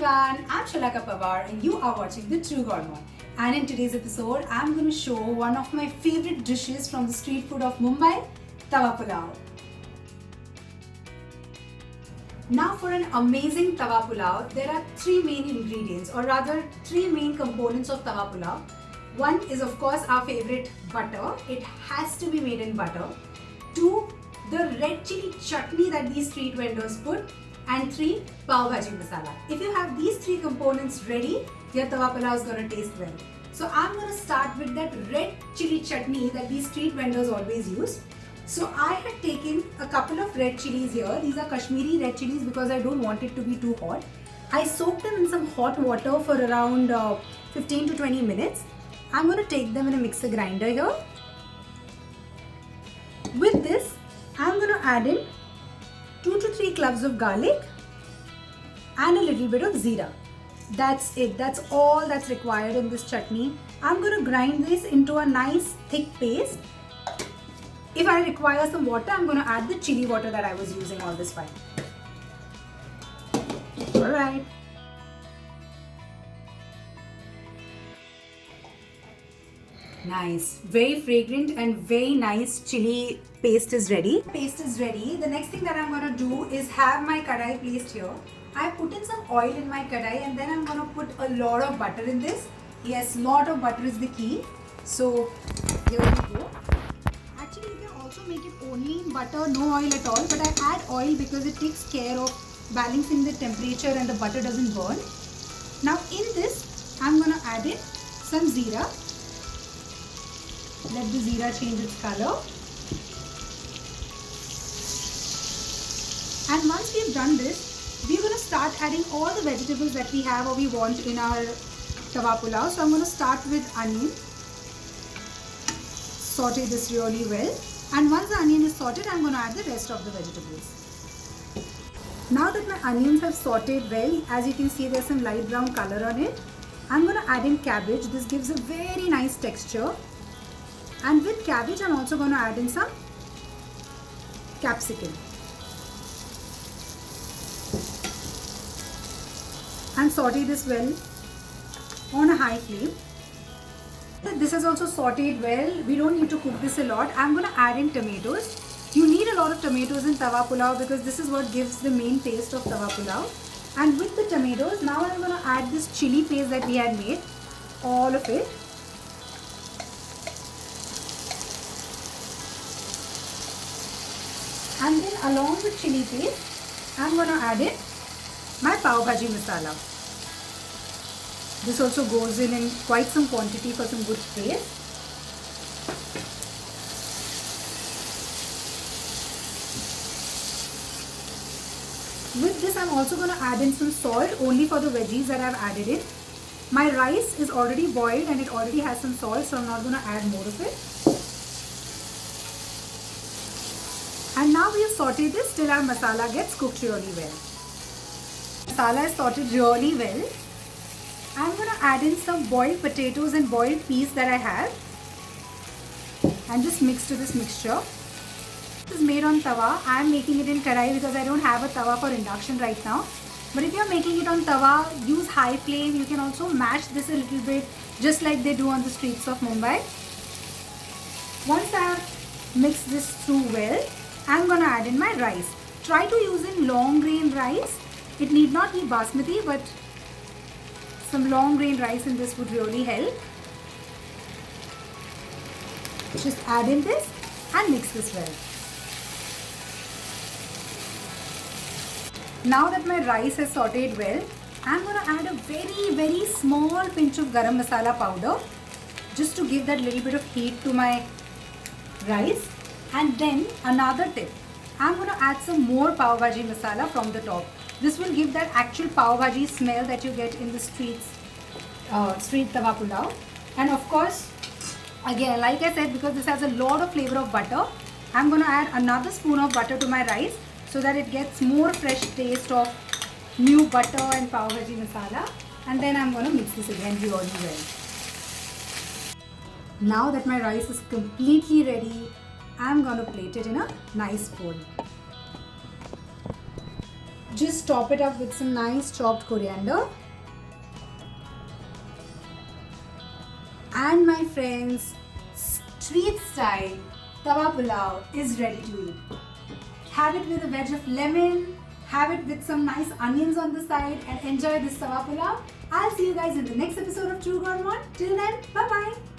everyone, I'm Shalaka Pawar and you are watching The True Gourmet. And in today's episode, I'm going to show one of my favorite dishes from the street food of Mumbai, Tawa Pulao. Now for an amazing Tawa Pulao, there are three main ingredients or rather three main components of Tawa Pulao. One is of course our favorite butter. It has to be made in butter. Two, the red chili chutney that these street vendors put. And three, pav bhaji masala. If you have these three components ready, your tawa pulao is going to taste well. So I'm going to start with that red chili chutney that these street vendors always use. So I had taken a couple of red chilies here. These are Kashmiri red chilies because I don't want it to be too hot. I soaked them in some hot water for around 15 to 20 minutes. I'm going to take them in a mixer grinder here. With this, I'm going to add in 2 to 3 cloves of garlic and a little bit of zeera. That's it. That's all that's required in this chutney. I'm going to grind this into a nice thick paste. If I require some water, I'm going to add the chili water that I was using all this while. Alright. Nice, very fragrant and very nice chili paste is ready. Paste is ready. The next thing that I'm going to do is have my kadai placed here. I put in some oil in my kadai and then I'm going to put a lot of butter in this. Yes, lot of butter is the key. So here we go. Actually, you can also make it only in butter, no oil at all. But I add oil because it takes care of balancing the temperature and the butter doesn't burn. Now in this, I'm going to add in some zeera. Let the zeera change its color. And once we've done this, we're going to start adding all the vegetables that we have or we want in our tawa pulao. So I'm going to start with onion. Saute this really well. And once the onion is sauteed, I'm going to add the rest of the vegetables. Now that my onions have sauteed well, as you can see there's some light brown color on it. I'm going to add in cabbage. This gives a very nice texture. And with cabbage, I'm also going to add in some capsicum. And saute this well on a high flame. This is also sauteed well. We don't need to cook this a lot. I'm going to add in tomatoes. You need a lot of tomatoes in tawa pulao because this is what gives the main taste of tawa pulao. And with the tomatoes, now I'm going to add this chili paste that we had made. All of it. And then along with chili paste, I'm going to add in my pav bhaji masala. This also goes in quite some quantity for some good taste. With this, I'm also going to add in some salt only for the veggies that I've added in. My rice is already boiled and it already has some salt, so I'm not going to add more of it. And now we have sauteed this till our masala gets cooked really well. Masala is sauteed really well. I'm going to add in some boiled potatoes and boiled peas that I have. And just mix to this mixture. This is made on tawa. I am making it in kadai because I don't have a tawa for induction right now. But if you are making it on tawa, use high flame. You can also mash this a little bit just like they do on the streets of Mumbai. Once I have mixed this through well, I'm going to add in my rice. Try to use in long grain rice. It need not be basmati, but some long grain rice in this would really help. Just add in this and mix this well. Now that my rice has sauteed well, I'm going to add a very small pinch of garam masala powder just to give that little bit of heat to my rice. And then another tip, I'm going to add some more pav bhaji masala from the top. This will give that actual pav bhaji smell that you get in the street tawa pulao. And of course, again, like I said, because this has a lot of flavor of butter, I'm going to add another spoon of butter to my rice so that it gets more fresh taste of new butter and pav bhaji masala. And then I'm going to mix this again really well. Now that my rice is completely ready, I'm going to plate it in a nice bowl. Just top it up with some nice chopped coriander. And my friends, street style tawa pulao is ready to eat. Have it with a wedge of lemon, have it with some nice onions on the side, and enjoy this tawa pulao. I'll see you guys in the next episode of True Gourmand. Till then, bye bye.